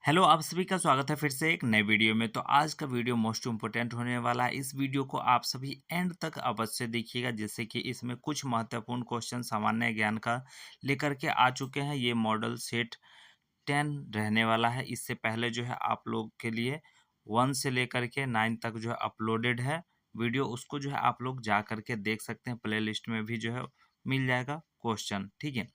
Hello, आप सभी का स्वागत है फिर से एक नए वीडियो में। तो आज का वीडियो मोस्ट इम्पोर्टेंट होने वाला है। इस वीडियो को आप सभी एंड तक अवश्य देखिएगा, जिससे कि इसमें कुछ महत्वपूर्ण क्वेश्चन सामान्य ज्ञान का लेकर के आ चुके हैं। ये मॉडल सेट 10 रहने वाला है। इससे पहले जो है आप लोग के लिए 1 से लेकर के 9 तक जो है अपलोडेड है वीडियो, उसको जो है आप लोग जा करके देख सकते हैं। प्लेलिस्ट में भी जो है मिल जाएगा क्वेश्चन, ठीक है।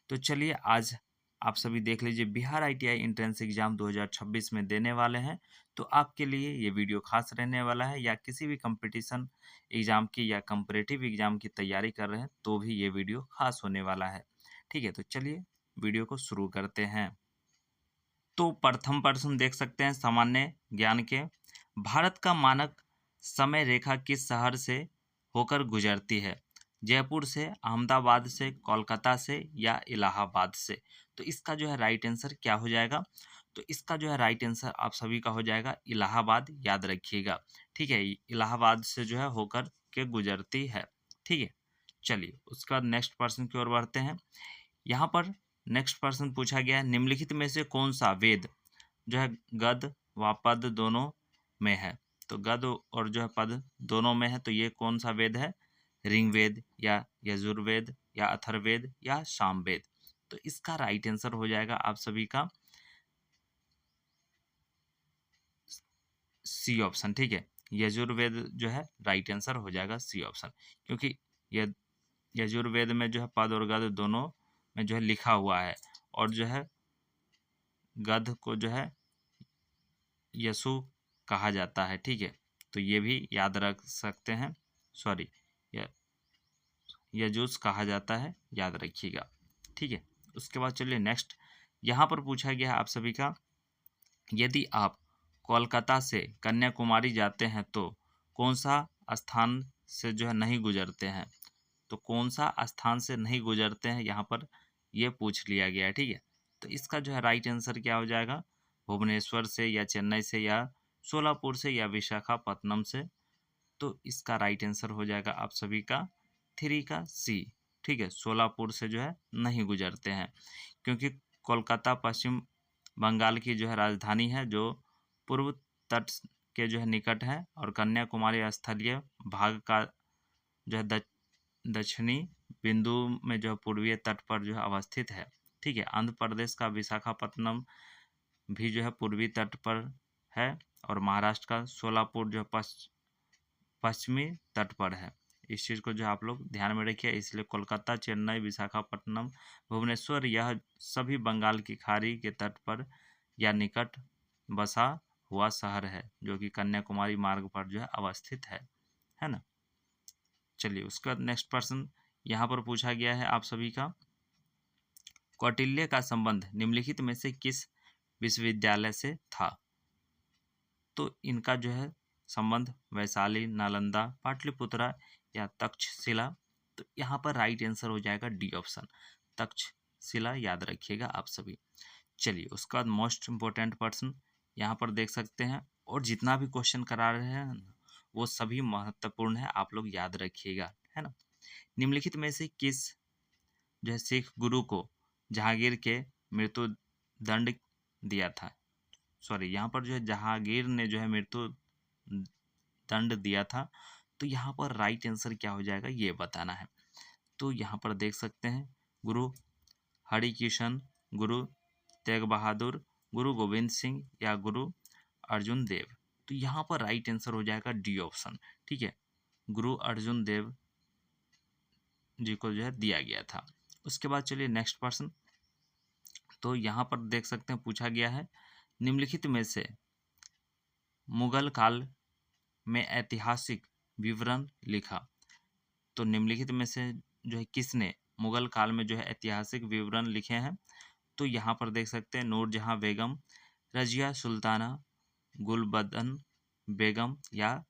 तो चलिए आज आप सभी देख लीजिए, बिहार आईटीआई एंट्रेंस एग्जाम 2026 में देने वाले हैं। तो आपके लिए ये वीडियो खास रहने वाला है, या किसी भी कंपटीशन एग्जाम की या कंपरेटिव एग्जाम की तैयारी कर रहे हैं तो भी ये वीडियो खास होने वाला है, ठीक है। तो चलिए वीडियो को शुरू करते हैं। तो प्रथम प्रश्न देख सकते हैं सामान्य ज्ञान के। भारत का मानक समय रेखा किस शहर से होकर गुजरती है? जयपुर से, अहमदाबाद से, कोलकाता से या इलाहाबाद से? तो इसका जो है राइट आंसर क्या हो जाएगा? तो इसका जो है राइट आंसर आप सभी का हो जाएगा इलाहाबाद, याद रखिएगा, ठीक है। इलाहाबाद से जो है होकर के गुजरती है, ठीक है। चलिए उसके बाद नेक्स्ट प्रश्न की ओर बढ़ते हैं। यहाँ पर नेक्स्ट प्रश्न पूछा गया है, निम्नलिखित में से कौन सा वेद जो है गद व पद दोनों में है? तो गद और जो है पद दोनों में है, तो ये कौन सा वेद है? ऋग्वेद या यजुर्वेद या अथर्ववेद या सामवेद? तो इसका राइट आंसर हो जाएगा आप सभी का सी ऑप्शन, ठीक है। यजुर्वेद जो है राइट आंसर हो जाएगा सी ऑप्शन, क्योंकि य यजुर्वेद में जो है पद और गद दोनों में जो है लिखा हुआ है, और जो है गध को जो है यशु कहा जाता है, ठीक है। तो ये भी याद रख सकते हैं, सॉरी, य यजुस कहा जाता है, याद रखिएगा, ठीक है। उसके बाद चलिए नेक्स्ट, यहाँ पर पूछा गया है आप सभी का, यदि आप कोलकाता से कन्याकुमारी जाते हैं तो कौन सा स्थान से जो है नहीं गुजरते हैं? तो कौन सा स्थान से नहीं गुजरते हैं, यहाँ पर ये पूछ लिया गया है, ठीक है। तो इसका जो है राइट आंसर क्या हो जाएगा? भुवनेश्वर से या चेन्नई से या सोलापुर से या विशाखापत्तनम से? तो इसका राइट आंसर हो जाएगा आप सभी का 3 का सी, ठीक है। सोलापुर से जो है नहीं गुजरते हैं, क्योंकि कोलकाता पश्चिम बंगाल की जो है राजधानी है, जो पूर्व तट के जो है निकट है, और कन्याकुमारी स्थलीय भाग का जो है दक्षिणी बिंदु में जो है पूर्वीय तट पर जो है अवस्थित है, ठीक है। आंध्र प्रदेश का विशाखापत्तनम भी जो है पूर्वी तट पर है, और महाराष्ट्र का सोलापुर जो है पश्चिमी तट पर है। इस चीज़ को जो आप लोग ध्यान में रखिए। इसलिए कोलकाता, चेन्नई, विशाखापट्टनम, भुवनेश्वर, यह सभी बंगाल की खाड़ी के तट पर या निकट बसा हुआ शहर है, जो कि कन्याकुमारी मार्ग पर जो है अवस्थित है ना। चलिए उसका नेक्स्ट प्रश्न यहाँ पर पूछा गया है आप सभी का, कौटिल्य का संबंध निम्नलिखित में से किस विश्वविद्यालय से था? तो इनका जो है संबंध वैशाली, नालंदा, पाटलिपुत्रा या तक्षशिला? तो यहाँ पर राइट आंसर हो जाएगा डी ऑप्शन, तक्षशिला, याद रखिएगा आप सभी। चलिए उसका बाद मोस्ट इम्पोर्टेंट पर्सन यहाँ पर देख सकते हैं, और जितना भी क्वेश्चन करा रहे हैं वो सभी महत्वपूर्ण है, आप लोग याद रखिएगा, है ना। निम्नलिखित में से किस जो है सिख गुरु को जहांगीर के मृत्यु दंड दिया था? सॉरी, यहाँ पर जो है जहांगीर ने जो है मृत्यु दंड दिया था। तो यहाँ पर राइट आंसर क्या हो जाएगा ये बताना है। तो यहाँ पर देख सकते हैं, गुरु हरिकिशन, गुरु तेग बहादुर, गुरु गोविंद सिंह या गुरु अर्जुन देव? तो यहाँ पर राइट आंसर हो जाएगा डी ऑप्शन, ठीक है। गुरु अर्जुन देव जी को जो है दिया गया था। उसके बाद चलिए नेक्स्ट प्रश्न, तो यहाँ पर देख सकते हैं पूछा गया है, निम्नलिखित में से मुगल काल में ऐतिहासिक विवरण लिखा? तो निम्नलिखित में से जो है किसने मुगल काल में जो है ऐतिहासिक विवरण लिखे हैं? तो यहाँ पर देख सकते हैं नूरजहां बेगम, रजिया सुल्ताना, गुलबदन बेगम या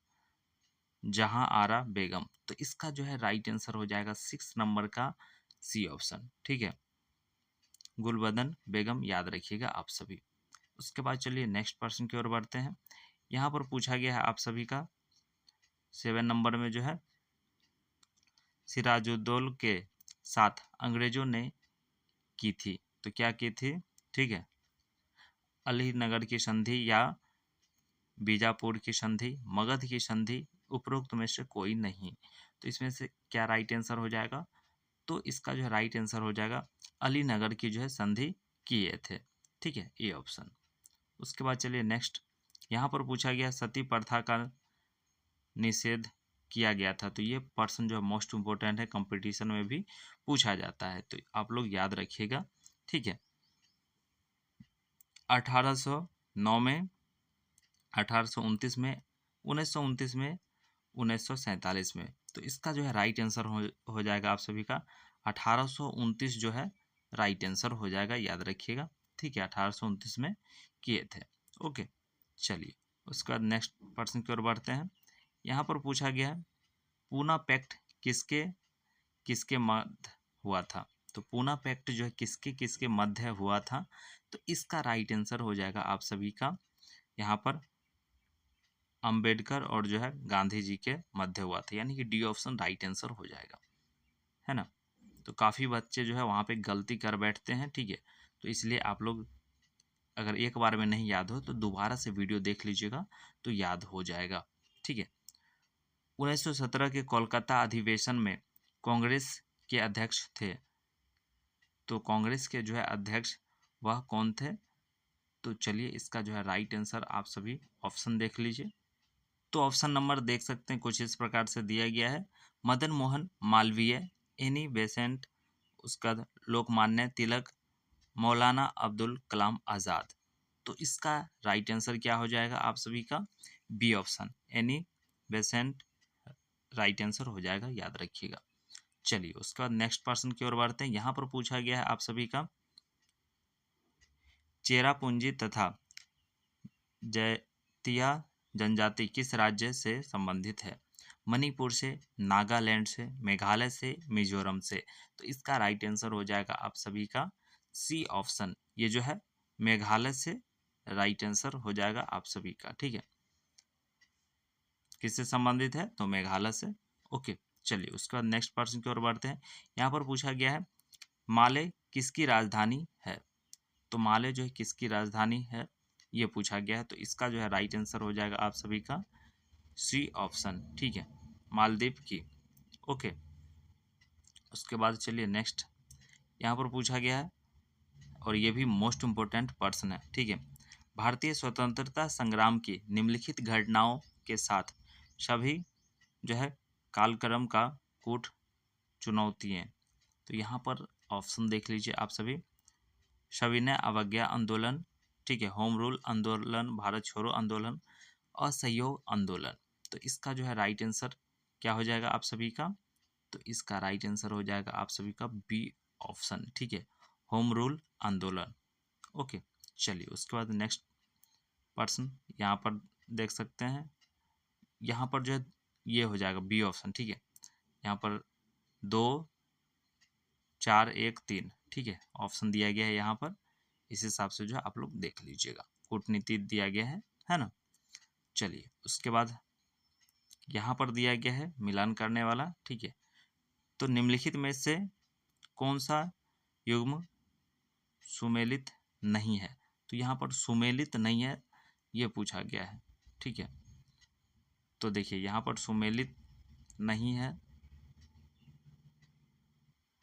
जहां आरा बेगम? तो इसका जो है राइट आंसर हो जाएगा 6 नंबर का सी ऑप्शन, ठीक है, गुलबदन बेगम, याद रखिएगा आप सभी। उसके बाद चलिए नेक्स्ट प्रश्न की ओर बढ़ते हैं। यहाँ पर पूछा गया है आप सभी का 7 नंबर में जो है, सिराजुद्दौल के साथ अंग्रेजों ने की थी? तो क्या की थी, ठीक है। अलीनगर की संधि या बीजापुर की संधि, मगध की संधि, उपरोक्त में से कोई नहीं। तो इसमें से क्या राइट आंसर हो जाएगा? तो इसका जो है राइट आंसर हो जाएगा अलीनगर की जो है संधि किए थे। ठीक है, ए ऑप्शन। उसके बाद चलिए नेक्स्ट, यहाँ पर पूछा गया सती प्रथा का निषेध किया गया था। तो ये पर्सन जो है मोस्ट इम्पोर्टेंट है, कंपटीशन में भी पूछा जाता है, तो आप लोग याद रखिएगा। ठीक है, 1809 में, 1829 में, 1929 में, 1947 में। तो इसका जो है राइट आंसर हो जाएगा आप सभी का 1829 जो है राइट आंसर हो जाएगा, याद रखिएगा। ठीक है, 1829 में किए थे। ओके, चलिए उसके बाद नेक्स्ट पर्सन की ओर बढ़ते हैं। यहाँ पर पूछा गया है पूना पैक्ट किसके किसके मध्य हुआ था। तो पूना पैक्ट जो है किसके किसके मध्य हुआ था। तो इसका राइट आंसर हो जाएगा आप सभी का यहाँ पर अंबेडकर और जो है गांधी जी के मध्य हुआ था, यानी कि डी ऑप्शन राइट आंसर हो जाएगा, है ना। तो काफ़ी बच्चे जो है वहाँ पे गलती कर बैठते हैं। ठीक है, तो इसलिए आप लोग अगर एक बार में नहीं याद हो तो दोबारा से वीडियो देख लीजिएगा तो याद हो जाएगा। ठीक है, 1917 के कोलकाता अधिवेशन में कांग्रेस के अध्यक्ष थे। तो कांग्रेस के जो है अध्यक्ष वह कौन थे? तो चलिए इसका जो है राइट आंसर आप सभी ऑप्शन देख लीजिए। तो ऑप्शन नंबर देख सकते हैं कुछ इस प्रकार से दिया गया है, मदन मोहन मालवीय, एनी बेसेंट, उसका लोकमान्य तिलक, मौलाना अब्दुल कलाम आज़ाद। तो इसका राइट आंसर क्या हो जाएगा आप सभी का? B option, Annie Besant right answer हो जाएगा, याद रखिएगा। चलिए उसके बाद नेक्स्ट पर्सन की ओर बढ़ते हैं। यहाँ पर पूछा गया है आप सभी का चेरापूंजी तथा जैतिया जनजाति किस राज्य से संबंधित है? मणिपुर से, नागालैंड से, मेघालय से, मिजोरम से। तो इसका राइट आंसर हो जाएगा आप सभी का सी ऑप्शन, ये जो है मेघालय से राइट आंसर हो जाएगा आप सभी का। ठीक है, किससे संबंधित है? तो मेघालय से। ओके, चलिए उसके बाद नेक्स्ट पर्सन की ओर बढ़ते हैं। यहाँ पर पूछा गया है माले किसकी राजधानी है। तो माले जो है किसकी राजधानी है ये पूछा गया है। तो इसका जो है राइट आंसर हो जाएगा आप सभी का सी ऑप्शन। ठीक है, मालदीव की। ओके, उसके बाद चलिए नेक्स्ट, यहाँ पर पूछा गया है और ये भी मोस्ट इम्पोर्टेंट पर्सन है। ठीक है, भारतीय स्वतंत्रता संग्राम की निम्नलिखित घटनाओं के साथ सभी जो है कालक्रम का कूट चुनौतियाँ। तो यहाँ पर ऑप्शन देख लीजिए आप सभी, सविनय अवज्ञा आंदोलन, ठीक है, होम रूल आंदोलन, भारत छोड़ो आंदोलन, असहयोग आंदोलन। तो इसका जो है राइट आंसर क्या हो जाएगा आप सभी का? तो इसका राइट आंसर हो जाएगा आप सभी का बी ऑप्शन। ठीक है, होम रूल आंदोलन। ओके, चलिए उसके बाद नेक्स्ट पर्सन यहाँ पर देख सकते हैं, यहाँ पर जो है ये हो जाएगा बी ऑप्शन। ठीक है, यहाँ पर 2 4 1 3, ठीक है, ऑप्शन दिया गया है यहाँ पर, इस हिसाब से जो है आप लोग देख लीजिएगा, कूटनीति दिया गया है ना। चलिए उसके बाद यहाँ पर दिया गया है मिलान करने वाला। ठीक है, तो निम्नलिखित में से कौन सा युग्म सुमेलित नहीं है। तो यहाँ पर सुमेलित नहीं है ये पूछा गया है। ठीक है, तो देखिए यहाँ पर सुमेलित नहीं है,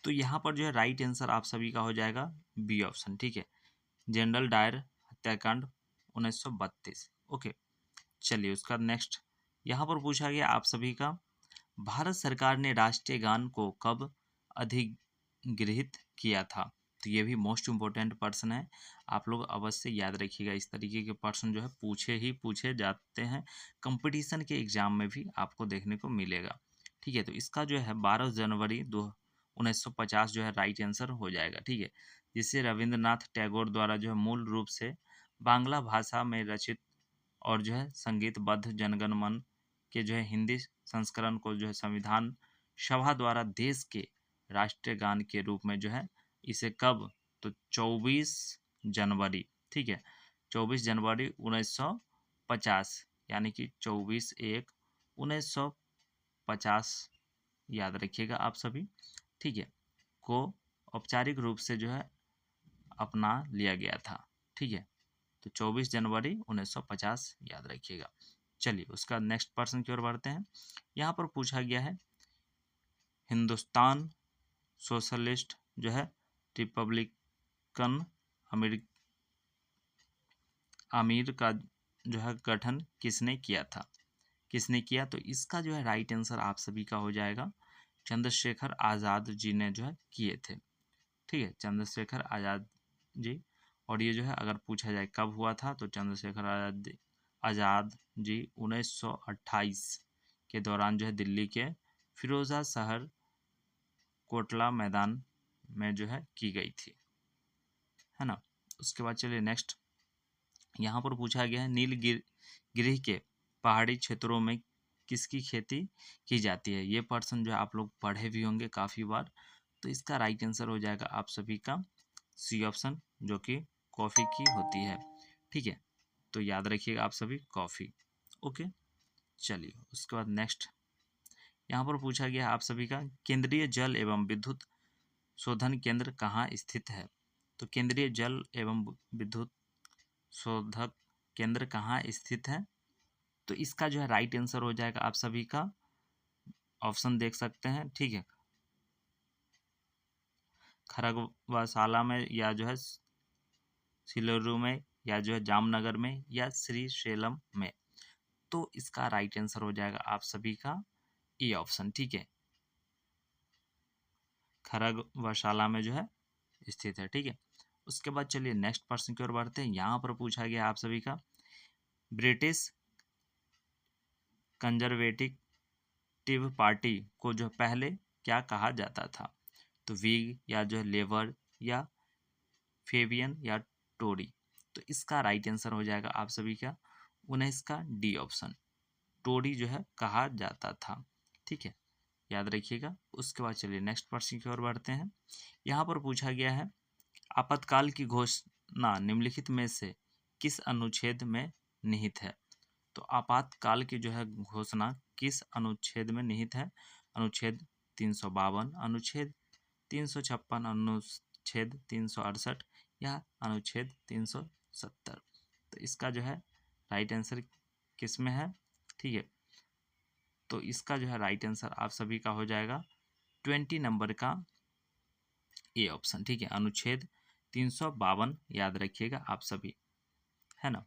तो यहाँ पर जो है राइट आंसर आप सभी का हो जाएगा बी ऑप्शन। ठीक है, जनरल डायर हत्याकांड 1932। ओके, चलिए उसका नेक्स्ट, यहाँ पर पूछा गया आप सभी का भारत सरकार ने राष्ट्रीय गान को कब अधिगृहित किया था। तो ये भी मोस्ट इम्पोर्टेंट पर्सन है, आप लोग अवश्य याद रखिएगा। इस तरीके के पर्सन जो है पूछे जाते हैं, कंपटीशन के एग्जाम में भी आपको देखने को मिलेगा। ठीक है, तो इसका जो है 12 जनवरी 1950 जो है राइट आंसर हो जाएगा। ठीक है, जिसे रविंद्रनाथ टैगोर द्वारा जो है मूल रूप से बांग्ला भाषा में रचित और जो है संगीतबद्ध जनगण मन के जो है हिंदी संस्करण को जो है संविधान सभा द्वारा देश के राष्ट्रीय गान के रूप में जो है इसे कब, तो 24 जनवरी, ठीक है, 24 जनवरी 1950, यानी कि 24/1/1950 याद रखिएगा आप सभी। ठीक है, को औपचारिक रूप से जो है अपना लिया गया था। ठीक है, तो 24 जनवरी 1950 याद रखिएगा। चलिए उसका नेक्स्ट प्रश्न की ओर बढ़ते हैं। यहाँ पर पूछा गया है हिंदुस्तान सोशलिस्ट जो है रिपब्लिकन अमीर का जो है गठन किसने किया था, किसने किया? तो इसका जो है राइट आंसर आप सभी का हो जाएगा चंद्रशेखर आज़ाद जी ने जो है किए थे। ठीक है, चंद्रशेखर आज़ाद जी। और ये जो है अगर पूछा जाए कब हुआ था तो चंद्रशेखर आज़ाद जी 1928 के दौरान जो है दिल्ली के फिरोजा शहर कोटला मैदान में जो है की गई थी, है ना। उसके बाद चलिए नेक्स्ट, यहाँ पर पूछा गया है नीलगिरी के पहाड़ी क्षेत्रों में किसकी खेती की जाती है। ये प्रश्न जो है आप लोग पढ़े भी होंगे काफ़ी बार। तो इसका राइट आंसर हो जाएगा आप सभी का सी ऑप्शन, जो कि कॉफ़ी की होती है। ठीक है, तो याद रखिएगा आप सभी कॉफ़ी। ओके, चलिए उसके बाद नेक्स्ट, यहाँ पर पूछा गया आप सभी का केंद्रीय जल एवं विद्युत शोधन केंद्र कहाँ स्थित है। तो केंद्रीय जल एवं विद्युत शोधक केंद्र कहाँ स्थित है। तो इसका जो है राइट आंसर हो जाएगा आप सभी का, ऑप्शन देख सकते हैं। ठीक है, खरगवाशाला में, या जो है सिलोरू में, या जो है जामनगर में, या श्रीशैलम में। तो इसका राइट आंसर हो जाएगा आप सभी का ए ऑप्शन। ठीक है, खरगवाशाला में जो है स्थित है। ठीक है, उसके बाद चलिए नेक्स्ट प्रश्न की ओर बढ़ते हैं। यहाँ पर पूछा गया आप सभी का ब्रिटिश कंजर्वेटिव पार्टी को जो पहले क्या कहा जाता था। तो व्हिग, या जो है लेबर, या फेबियन, या टोरी। तो इसका राइट आंसर हो जाएगा आप सभी का 19 का डी ऑप्शन, टोरी जो है कहा जाता था। ठीक है, याद रखिएगा। उसके बाद चलिए नेक्स्ट प्रश्न की ओर बढ़ते हैं। यहाँ पर पूछा गया है आपातकाल की घोषणा निम्नलिखित में से किस अनुच्छेद में निहित है। तो आपातकाल की जो है घोषणा किस अनुच्छेद में निहित है। अनुच्छेद 352, अनुच्छेद 356, अनुच्छेद 368, या अनुच्छेद 370। तो इसका जो है राइट आंसर किस में है। ठीक है, तो इसका जो है राइट आंसर आप सभी का हो जाएगा 20 नंबर का ए ऑप्शन। ठीक है, अनुच्छेद 352 याद रखिएगा आप सभी, है ना।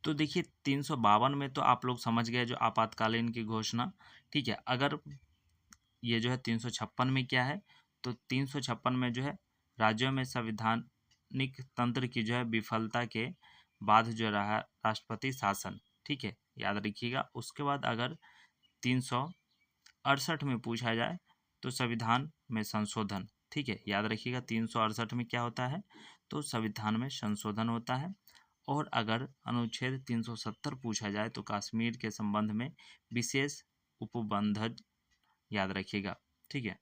तो देखिए 352 में तो आप लोग समझ गए जो आपातकालीन की घोषणा। ठीक है, अगर ये जो है 356 में क्या है, तो 356 में जो है राज्यों में संवैधानिक तंत्र की जो है विफलता के बाद जो रहा राष्ट्रपति शासन। ठीक है, याद रखिएगा। उसके बाद अगर 368 में पूछा जाए तो संविधान में संशोधन। ठीक है, याद रखिएगा 368 में क्या होता है, तो संविधान में संशोधन होता है। और अगर अनुच्छेद 370 पूछा जाए तो कश्मीर के संबंध में विशेष उपबंध याद रखिएगा। ठीक है,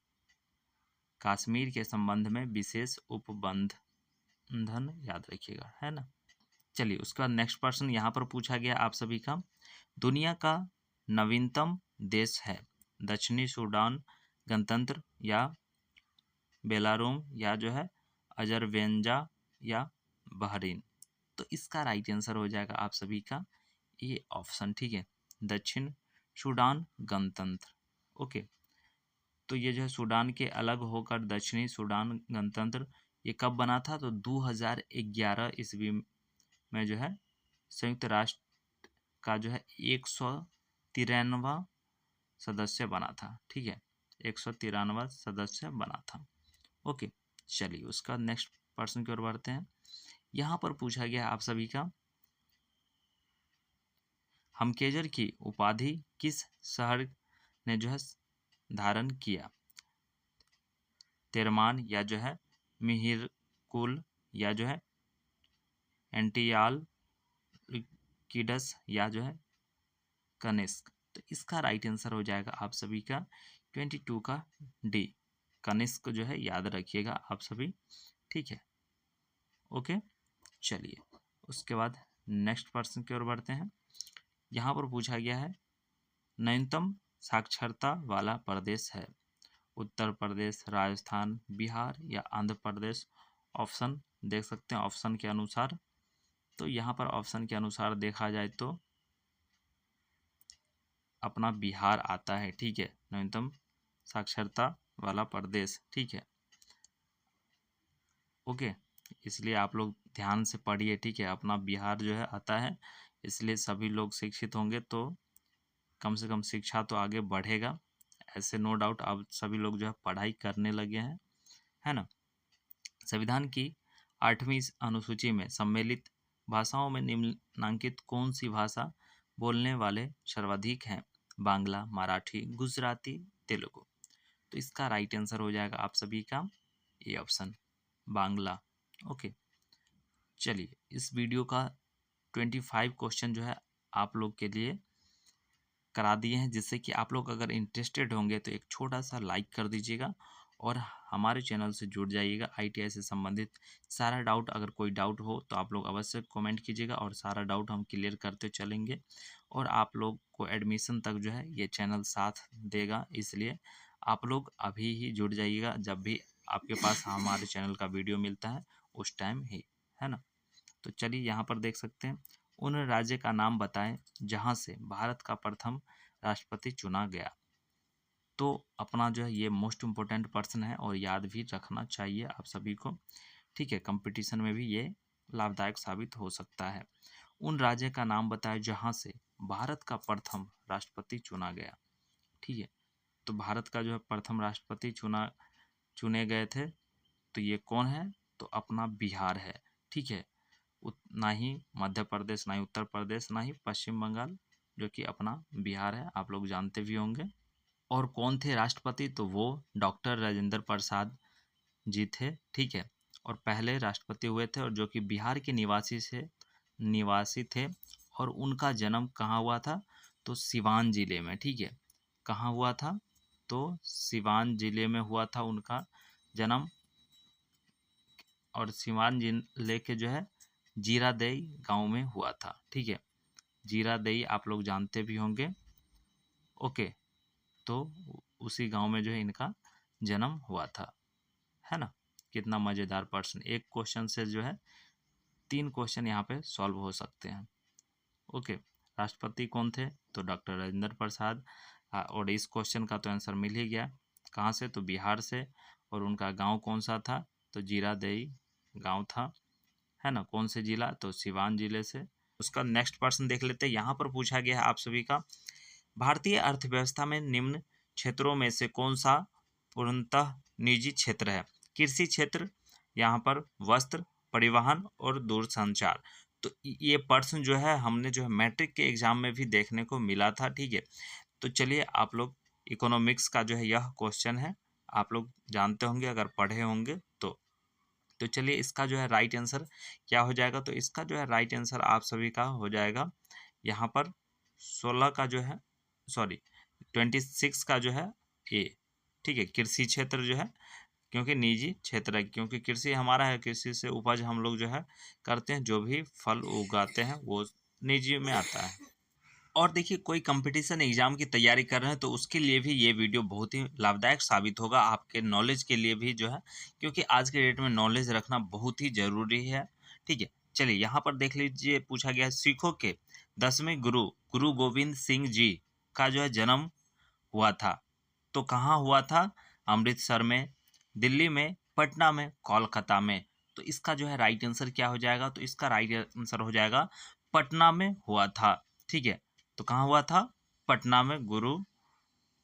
कश्मीर के संबंध में विशेष उपबंधन याद रखिएगा, है ना। चलिए उसका नेक्स्ट प्रश्न यहाँ पर पूछा गया आप सभी का दुनिया का नवीनतम देश है दक्षिणी सूडान, गणतंत्र, या बेलारूम, या जो है अजरबैजान, या बहरीन। तो इसका राइट आंसर हो जाएगा आप सभी का ये ऑप्शन। ठीक है, दक्षिण सूडान गणतंत्र। ओके, तो ये जो है सूडान के अलग होकर दक्षिणी सूडान गणतंत्र ये कब बना था, तो 2011 ईस्वी में जो है संयुक्त राष्ट्र का जो है 193वां सदस्य बना था। ठीक है, 193वां सदस्य बना था। ओके, चलिए उसका नेक्स्ट प्रश्न की ओर बढ़ते हैं। यहाँ पर पूछा गया आप सभी का हमकेजर की उपाधि किस शहर ने जो है धारण किया। तेरमान, या जो है मिहिरकुल, या जो है एंटियाल किडस, या जो है कनिष्क। तो इसका राइट आंसर हो जाएगा आप सभी का 22 का डी, कनिष्क जो है याद रखिएगा आप सभी। ठीक है, ओके, चलिए उसके बाद नेक्स्ट प्रश्न की ओर बढ़ते हैं। यहाँ पर पूछा गया है न्यूनतम साक्षरता वाला प्रदेश है उत्तर प्रदेश, राजस्थान, बिहार, या आंध्र प्रदेश। ऑप्शन देख सकते हैं ऑप्शन के अनुसार। तो यहाँ पर ऑप्शन के अनुसार देखा जाए तो अपना बिहार आता है, ठीक है, न्यूनतम साक्षरता वाला प्रदेश, ठीक है। ओके, इसलिए आप लोग ध्यान से पढ़िए, ठीक है। अपना बिहार जो है आता है, इसलिए सभी लोग शिक्षित होंगे तो कम से कम शिक्षा तो आगे बढ़ेगा। ऐसे नो डाउट अब सभी लोग जो है पढ़ाई करने लगे हैं, है ना। संविधान की 8वीं अनुसूची में सम्मिलित भाषाओं में निम्नलिखित कौन सी भाषा बोलने वाले सर्वाधिक हैं? बांग्ला, मराठी, गुजराती, तेलुगु। तो इसका राइट आंसर हो जाएगा आप सभी का ए ऑप्शन, बांग्ला। ओके, चलिए इस वीडियो का 25 क्वेश्चन जो है आप लोग के लिए करा दिए हैं, जिससे कि आप लोग अगर इंटरेस्टेड होंगे तो एक छोटा सा लाइक कर दीजिएगा और हमारे चैनल से जुड़ जाइएगा। ITI से संबंधित सारा डाउट, अगर कोई डाउट हो तो आप लोग अवश्य कमेंट कीजिएगा और सारा डाउट हम क्लियर करते चलेंगे और आप लोग को एडमिशन तक जो है ये चैनल साथ देगा। इसलिए आप लोग अभी ही जुड़ जाइएगा, जब भी आपके पास हमारे चैनल का वीडियो मिलता है उस टाइम ही, है ना। तो चलिए यहाँ पर देख सकते हैं, उन राज्य का नाम बताएं जहां से भारत का प्रथम राष्ट्रपति चुना गया। तो अपना जो है ये मोस्ट इम्पोर्टेंट पर्सन है और याद भी रखना चाहिए आप सभी को, ठीक है। कंपटीशन में भी ये लाभदायक साबित हो सकता है। उन राज्य का नाम बताएं जहां से भारत का प्रथम राष्ट्रपति चुना गया, ठीक है। तो भारत का जो है प्रथम राष्ट्रपति चुने गए थे, तो ये कौन है? तो अपना बिहार है, ठीक है। ना ही मध्य प्रदेश, ना ही उत्तर प्रदेश, ना ही पश्चिम बंगाल, जो कि अपना बिहार है, आप लोग जानते भी होंगे। और कौन थे राष्ट्रपति? तो वो डॉक्टर राजेंद्र प्रसाद जी थे, ठीक है। और पहले राष्ट्रपति हुए थे और जो कि बिहार के निवासी थे। और उनका जन्म कहाँ हुआ था? तो सिवान जिले में, ठीक है। कहाँ हुआ था? तो सिवान जिले में हुआ था उनका जन्म। और सिवान जिले के जो है जीरादेई गांव में हुआ था, ठीक है। जीरादेई आप लोग जानते भी होंगे। ओके, तो उसी गांव में जो है इनका जन्म हुआ था, है ना। कितना मज़ेदार प्रश्न, एक क्वेश्चन से जो है 3 क्वेश्चन यहाँ पे सॉल्व हो सकते हैं। ओके, राष्ट्रपति कौन थे? तो डॉक्टर राजेंद्र प्रसाद। और इस क्वेश्चन का तो आंसर मिल ही गया, कहाँ से? तो बिहार से। और उनका गांव कौन सा था? तो जीरादेई गांव था, है ना। कौन से जिला? तो सिवान जिले से। उसका नेक्स्ट प्रश्न देख लेते हैं। यहाँ पर पूछा गया है आप सभी का, भारतीय अर्थव्यवस्था में निम्न क्षेत्रों में से कौन सा पूर्णतः निजी क्षेत्र है? कृषि क्षेत्र, यहाँ पर वस्त्र, परिवहन और दूरसंचार। तो ये प्रश्न जो है हमने जो है मैट्रिक के एग्जाम में भी देखने को मिला था, ठीक है। तो चलिए आप लोग इकोनॉमिक्स का जो है यह क्वेश्चन है, आप लोग जानते होंगे अगर पढ़े होंगे तो चलिए इसका जो है राइट आंसर क्या हो जाएगा? तो इसका जो है राइट आंसर आप सभी का हो जाएगा यहाँ पर 16 का जो है, सॉरी 26 का जो है ए, ठीक है। कृषि क्षेत्र जो है, क्योंकि निजी क्षेत्र है, क्योंकि कृषि हमारा है, कृषि से उपज हम लोग जो है करते हैं, जो भी फल उगाते हैं वो निजी में आता है। और देखिए कोई कंपटीशन एग्जाम की तैयारी कर रहे हैं तो उसके लिए भी ये वीडियो बहुत ही लाभदायक साबित होगा, आपके नॉलेज के लिए भी जो है, क्योंकि आज के डेट में नॉलेज रखना बहुत ही जरूरी है, ठीक है। चलिए यहाँ पर देख लीजिए, पूछा गया है सिखों के 10वें गुरु गुरु गोविंद सिंह जी का जो है जन्म हुआ था, तो कहाँ हुआ था? अमृतसर में, दिल्ली में, पटना में, कोलकाता में। तो इसका जो है राइट आंसर क्या हो जाएगा? तो इसका राइट आंसर हो जाएगा पटना में हुआ था, ठीक है। तो कहाँ हुआ था? पटना में गुरु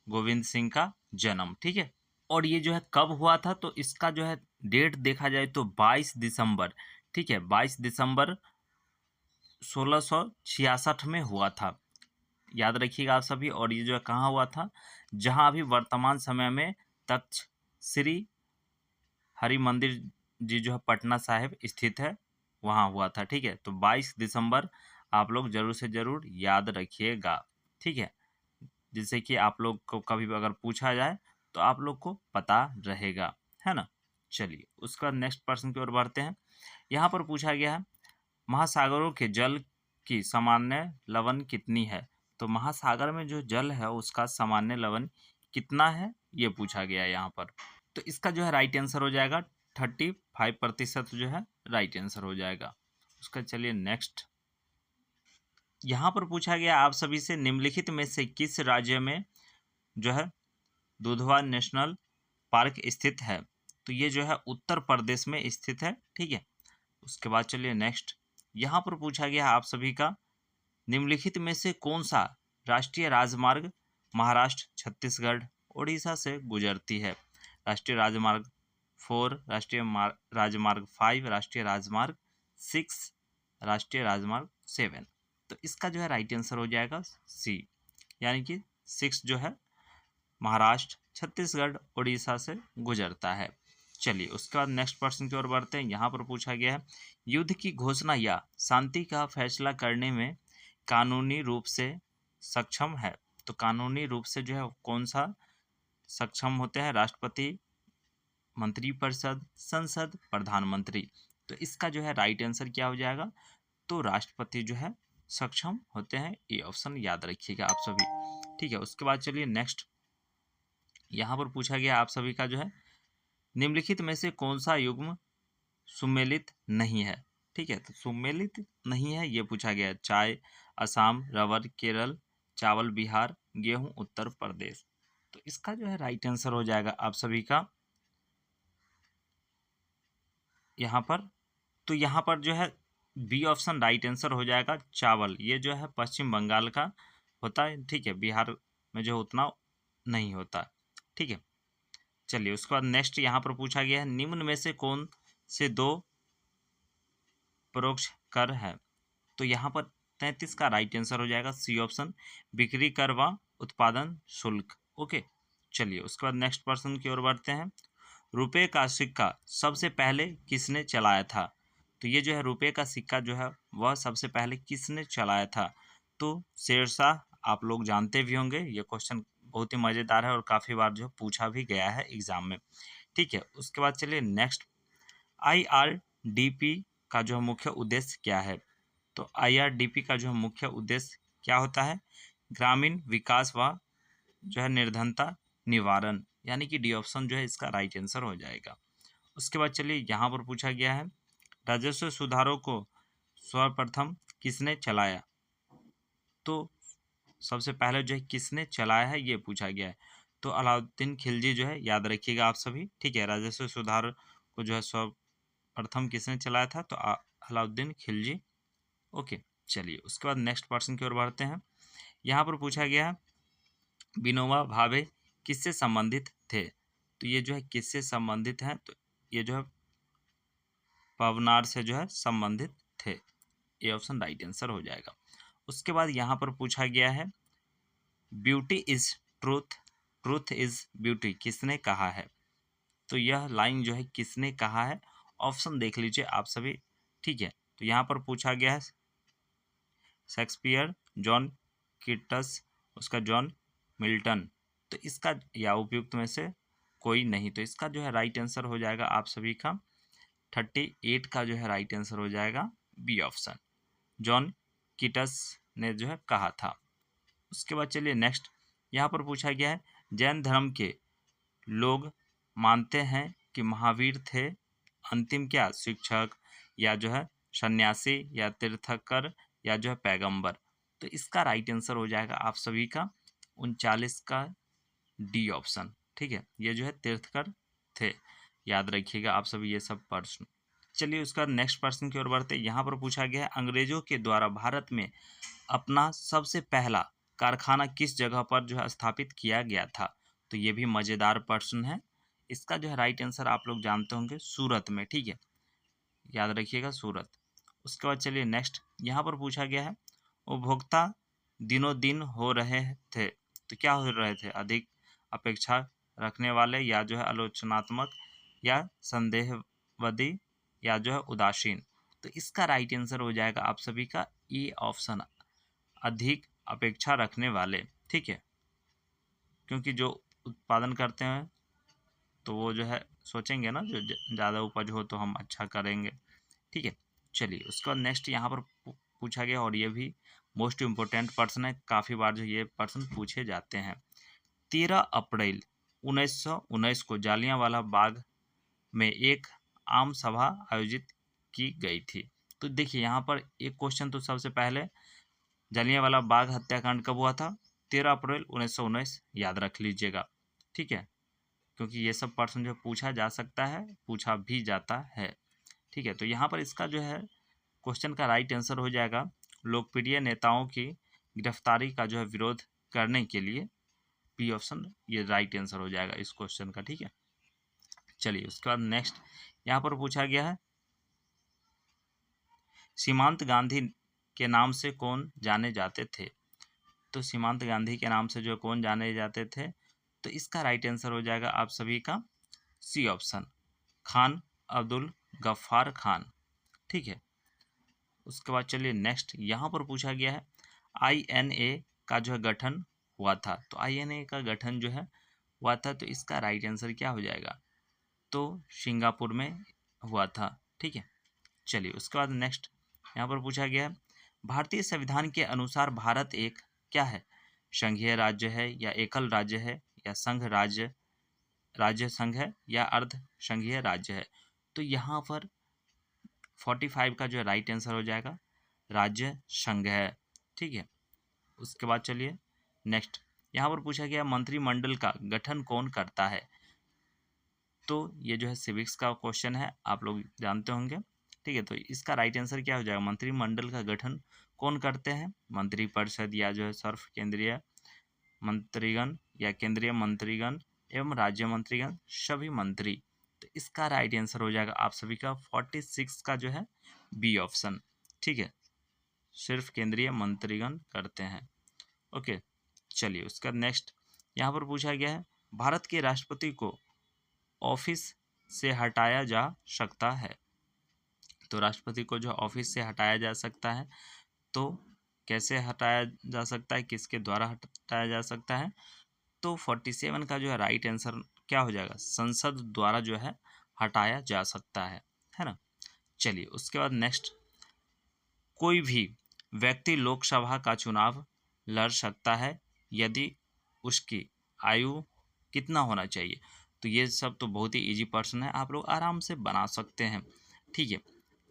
गोविंद सिंह का जन्म, ठीक है। और ये जो है कब हुआ था? तो इसका जो है डेट देखा जाए तो 22 दिसंबर, ठीक है, 22 दिसंबर 1666 में हुआ था, याद रखिएगा आप सभी। और ये जो है कहाँ हुआ था? जहाँ अभी वर्तमान समय में तख्त श्री हरि मंदिर जी जो है पटना साहिब स्थित है, वहाँ हुआ था, ठीक है। तो 22 दिसंबर आप लोग जरूर से जरूर याद रखिएगा, ठीक है, जिससे कि आप लोग को कभी भी अगर पूछा जाए तो आप लोग को पता रहेगा, है ना। चलिए उसका नेक्स्ट प्रश्न की ओर बढ़ते हैं। यहाँ पर पूछा गया है, महासागरों के जल की सामान्य लवण कितनी है? तो महासागर में जो जल है उसका सामान्य लवण कितना है, ये पूछा गया है यहाँ पर। तो इसका जो है राइट आंसर हो जाएगा 35% जो है राइट आंसर हो जाएगा। उसका चलिए नेक्स्ट, यहाँ पर पूछा गया आप सभी से निम्नलिखित में से किस राज्य में जो है दुधवा नेशनल पार्क स्थित है। तो ये जो है उत्तर प्रदेश में स्थित है, ठीक है। उसके बाद चलिए नेक्स्ट, यहाँ पर पूछा गया आप सभी का निम्नलिखित में से कौन सा राष्ट्रीय राजमार्ग महाराष्ट्र, छत्तीसगढ़, ओडिशा से गुजरती है। राष्ट्रीय राजमार्ग 4, राष्ट्रीय राजमार्ग 5, राष्ट्रीय राजमार्ग 6, राष्ट्रीय राजमार्ग 7। तो इसका जो है राइट आंसर हो जाएगा सी, यानी कि 6 जो है महाराष्ट्र, छत्तीसगढ़, उड़ीसा से गुजरता है। चलिए उसके बाद नेक्स्ट प्रश्न की ओर बढ़ते हैं। यहाँ पर पूछा गया है युद्ध की घोषणा या शांति का फैसला करने में कानूनी रूप से सक्षम है। तो कानूनी रूप से जो है कौन सा सक्षम होते हैं, राष्ट्रपति, मंत्रिपरिषद, संसद, प्रधानमंत्री। तो इसका जो है राइट आंसर क्या हो जाएगा, तो राष्ट्रपति जो है सक्षम होते हैं। ये ऑप्शन याद रखिएगा आप सभी, ठीक है। उसके बाद चलिए नेक्स्ट, यहाँ पर पूछा गया आप सभी का जो है निम्नलिखित में से कौन सा युग्म सुमेलित नहीं है, ठीक है। तो सुमेलित नहीं है ये पूछा गया है, चाय असम, रबर केरल, चावल बिहार, गेहूं उत्तर प्रदेश। तो इसका जो है राइट आंसर हो जाएगा आप सभी का यहाँ पर, तो यहाँ पर जो है बी ऑप्शन राइट आंसर हो जाएगा चावल। ये जो है पश्चिम बंगाल का होता है, ठीक है, बिहार में जो उतना नहीं होता, ठीक है। चलिए उसके बाद नेक्स्ट यहाँ पर पूछा गया है निम्न में से कौन से दो परोक्ष कर है। तो यहाँ पर 33 का राइट आंसर हो जाएगा सी ऑप्शन, बिक्री कर व उत्पादन शुल्क। ओके, चलिए उसके बाद नेक्स्ट प्रश्न की ओर बढ़ते हैं। रुपए का सिक्का सबसे पहले किसने चलाया था। तो ये जो है रुपए का सिक्का जो है वह सबसे पहले किसने चलाया था। तो शेरशाह, आप लोग जानते भी होंगे, ये क्वेश्चन बहुत ही मज़ेदार है और काफ़ी बार जो पूछा भी गया है एग्जाम में, ठीक है। उसके बाद चलिए नेक्स्ट, IRDP का जो मुख्य उद्देश्य क्या है। तो IRDP का जो मुख्य उद्देश्य क्या होता है, ग्रामीण विकास व जो है निर्धनता निवारण, यानी कि डी ऑप्शन जो है इसका राइट आंसर हो जाएगा। उसके बाद चलिए यहाँ पर पूछा गया है राजस्व सुधारों को सर्वप्रथम किसने चलाया। तो सबसे पहले जो है किसने चलाया है ये पूछा गया है। तो अलाउद्दीन खिलजी जो है, याद रखिएगा आप सभी, ठीक है। राजस्व सुधार को जो है सर्वप्रथम किसने चलाया था, तो अलाउद्दीन खिलजी। ओके, चलिए उसके बाद नेक्स्ट प्रश्न की ओर बढ़ते हैं। यहाँ पर पूछा गया है विनोबा भावे किससे संबंधित थे। तो ये जो है किससे संबंधित हैं, तो ये जो है पवनार से जो है संबंधित थे। ये ऑप्शन राइट आंसर हो जाएगा। उसके बाद यहाँ पर पूछा गया है beauty is truth, truth is beauty किसने कहा है। तो यह लाइन जो है किसने कहा है, ऑप्शन देख लीजिए आप सभी, ठीक है। तो यहाँ पर पूछा गया है शेक्सपियर, जॉन कीट्स, उसका जॉन मिल्टन। तो इसका या उपयुक्त में से कोई नहीं। तो इसका जो है राइट आंसर हो जाएगा आप सभी का 38 का जो है राइट आंसर हो जाएगा बी ऑप्शन, जॉन कीट्स ने जो है कहा था। उसके बाद चलिए नेक्स्ट, यहाँ पर पूछा गया है जैन धर्म के लोग मानते हैं कि महावीर थे अंतिम क्या शिक्षक, या जो है सन्यासी, या तीर्थकर, या जो है पैगंबर। तो इसका राइट आंसर हो जाएगा आप सभी का 39 का डी ऑप्शन, ठीक है। ये जो है तीर्थकर थे, याद रखिएगा आप सभी ये सब प्रश्न। चलिए उसके बाद नेक्स्ट प्रश्न की ओर बढ़ते हैं। यहाँ पर पूछा गया है अंग्रेजों के द्वारा भारत में अपना सबसे पहला कारखाना किस जगह पर जो है स्थापित किया गया था। तो ये भी मज़ेदार प्रश्न है। इसका जो है राइट आंसर आप लोग जानते होंगे सूरत में, ठीक है, याद रखिएगा सूरत। उसके बाद चलिए नेक्स्ट, यहाँ पर पूछा गया है उपभोक्ता दिनों दिन हो रहे थे। तो क्या हो रहे थे, अधिक अपेक्षा रखने वाले, या जो है आलोचनात्मक, या संदेहवादी, या जो है उदासीन। तो इसका राइट आंसर हो जाएगा आप सभी का ए ऑप्शन, अधिक अपेक्षा रखने वाले, ठीक है। क्योंकि जो उत्पादन करते हैं तो वो जो है सोचेंगे ना जो ज़्यादा उपज हो तो हम अच्छा करेंगे, ठीक है। चलिए उसके बाद नेक्स्ट यहाँ पर पूछा गया और ये भी मोस्ट इम्पोर्टेंट प्रश्न है, काफ़ी बार जो ये प्रश्न पूछे जाते हैं। 13 अप्रैल 1919 को जालियांवाला बाग में एक आम सभा आयोजित की गई थी। तो देखिए यहाँ पर एक क्वेश्चन तो सबसे पहले जलियांवाला बाग हत्याकांड कब हुआ था? 13 अप्रैल 1919, याद रख लीजिएगा, ठीक है, क्योंकि ये सब प्रश्न जो पूछा जा सकता है, पूछा भी जाता है, ठीक है। तो यहाँ पर इसका जो है क्वेश्चन का राइट आंसर हो जाएगा लोकप्रिय नेताओं की गिरफ्तारी का जो है विरोध करने के लिए, बी ऑप्शन ये राइट आंसर हो जाएगा इस क्वेश्चन का, ठीक है। चलिए उसके बाद नेक्स्ट यहाँ पर पूछा गया है सीमांत गांधी के नाम से कौन जाने जाते थे? तो सीमांत गांधी के नाम से जो कौन जाने जाते थे, तो इसका राइट आंसर हो जाएगा आप सभी का सी ऑप्शन, खान अब्दुल गफ्फार खान, ठीक है। उसके बाद चलिए नेक्स्ट यहाँ पर पूछा गया है INA का जो है गठन हुआ था। तो INA का गठन जो है हुआ था, तो इसका राइट आंसर क्या हो जाएगा? तो सिंगापुर में हुआ था, ठीक है। चलिए उसके बाद नेक्स्ट यहाँ पर पूछा गया है भारतीय संविधान के अनुसार भारत एक क्या है? संघीय राज्य है या एकल राज्य है या संघ राज्य संघ है या अर्ध संघीय राज्य है? तो यहाँ पर 45 का जो राइट आंसर हो जाएगा राज्य संघ है, ठीक है। उसके बाद चलिए नेक्स्ट यहाँ पर पूछा गया मंत्रिमंडल का गठन कौन करता है? तो ये जो है सिविक्स का क्वेश्चन है, आप लोग जानते होंगे, ठीक है। तो इसका राइट आंसर क्या हो जाएगा? मंत्रिमंडल का गठन कौन करते हैं? मंत्रिपरिषद या जो है सर्व केंद्रीय मंत्रीगण या केंद्रीय मंत्रीगण एवं राज्य मंत्रीगण, सभी मंत्री। तो इसका राइट आंसर हो जाएगा आप सभी का 46 का जो है बी ऑप्शन, ठीक है, सिर्फ केंद्रीय मंत्रीगण करते हैं। ओके चलिए उसका नेक्स्ट यहाँ पर पूछा गया है भारत के राष्ट्रपति को ऑफिस से हटाया जा सकता है। तो राष्ट्रपति को जो ऑफिस से हटाया जा सकता है, तो कैसे हटाया जा सकता है, किसके द्वारा हटाया जा सकता है? तो 47 का जो है राइट आंसर क्या हो जाएगा? संसद द्वारा जो है हटाया जा सकता है ना। चलिए उसके बाद नेक्स्ट कोई भी व्यक्ति लोकसभा का चुनाव लड़ सकता है यदि उसकी आयु कितना होना चाहिए? तो ये सब तो बहुत ही इजी प्रश्न है, आप लोग आराम से बना सकते हैं, ठीक है।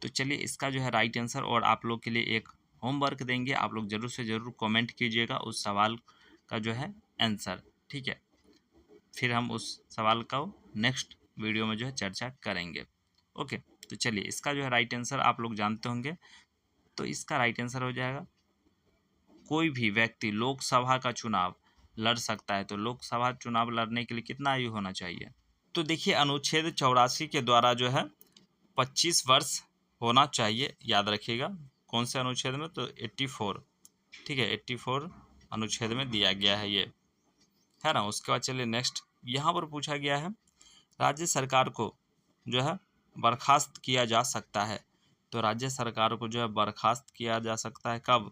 तो चलिए इसका जो है राइट आंसर और आप लोग के लिए एक होमवर्क देंगे, आप लोग ज़रूर से ज़रूर कमेंट कीजिएगा उस सवाल का जो है आंसर, ठीक है। फिर हम उस सवाल का नेक्स्ट वीडियो में जो है चर्चा करेंगे। ओके तो चलिए इसका जो है राइट आंसर आप लोग जानते होंगे, तो इसका राइट आंसर हो जाएगा कोई भी व्यक्ति लोकसभा का चुनाव लड़ सकता है। तो लोकसभा चुनाव लड़ने के लिए कितना आयु होना चाहिए? तो देखिए अनुच्छेद 84 के द्वारा जो है 25 वर्ष होना चाहिए, याद रखिएगा कौन से अनुच्छेद में, तो 84, ठीक है, 84 अनुच्छेद में दिया गया है ये, है ना। उसके बाद चलिए नेक्स्ट यहाँ पर पूछा गया है राज्य सरकार को जो है बर्खास्त किया जा सकता है। तो राज्य सरकार को जो है बर्खास्त किया जा सकता है कब?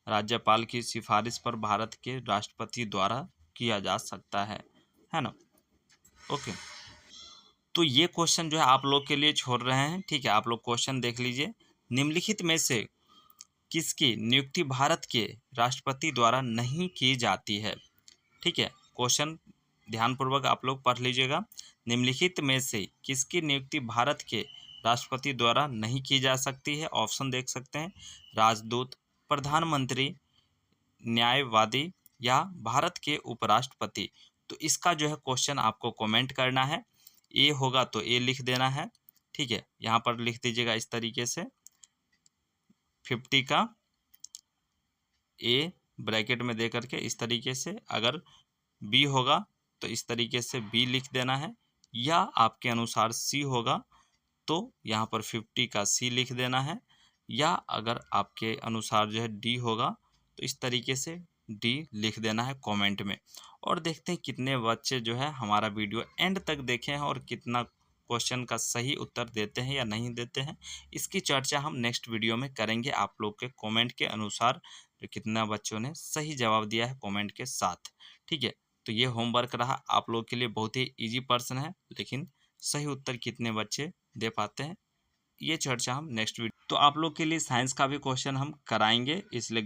राज्यपाल की सिफारिश पर भारत के राष्ट्रपति द्वारा किया जा सकता है ना। ओके तो ये क्वेश्चन जो है आप लोग के लिए छोड़ रहे हैं, ठीक है। आप लोग क्वेश्चन देख लीजिए, निम्नलिखित में से किसकी नियुक्ति भारत के राष्ट्रपति द्वारा नहीं की जाती है? ठीक है, क्वेश्चन ध्यानपूर्वक आप लोग पढ़ लीजिएगा। निम्नलिखित में से किसकी नियुक्ति भारत के राष्ट्रपति द्वारा नहीं की जा सकती है? ऑप्शन देख सकते हैं, राजदूत, प्रधानमंत्री, न्यायवादी या भारत के उपराष्ट्रपति। तो इसका जो है क्वेश्चन आपको कमेंट करना है, ए होगा तो ए लिख देना है, ठीक है। यहाँ पर लिख दीजिएगा इस तरीके से 50 का ए ब्रैकेट में दे करके इस तरीके से, अगर बी होगा तो इस तरीके से बी लिख देना है, या आपके अनुसार सी होगा तो यहाँ पर 50 का सी लिख देना है, या अगर आपके अनुसार जो है डी होगा तो इस तरीके से डी लिख देना है कमेंट में। और देखते हैं कितने बच्चे जो है हमारा वीडियो एंड तक देखे हैं और कितना क्वेश्चन का सही उत्तर देते हैं या नहीं देते हैं, इसकी चर्चा हम नेक्स्ट वीडियो में करेंगे। आप लोग के कमेंट के अनुसार जो कितना बच्चों ने सही जवाब दिया है कमेंट के साथ, ठीक है। तो ये होमवर्क रहा आप लोग के लिए, बहुत ही ईजी प्रश्न है, लेकिन सही उत्तर कितने बच्चे दे पाते हैं ये चर्चा हम नेक्स्ट वीडियो। तो आप लोग के लिए साइंस का भी क्वेश्चन हम कराएंगे, इसलिए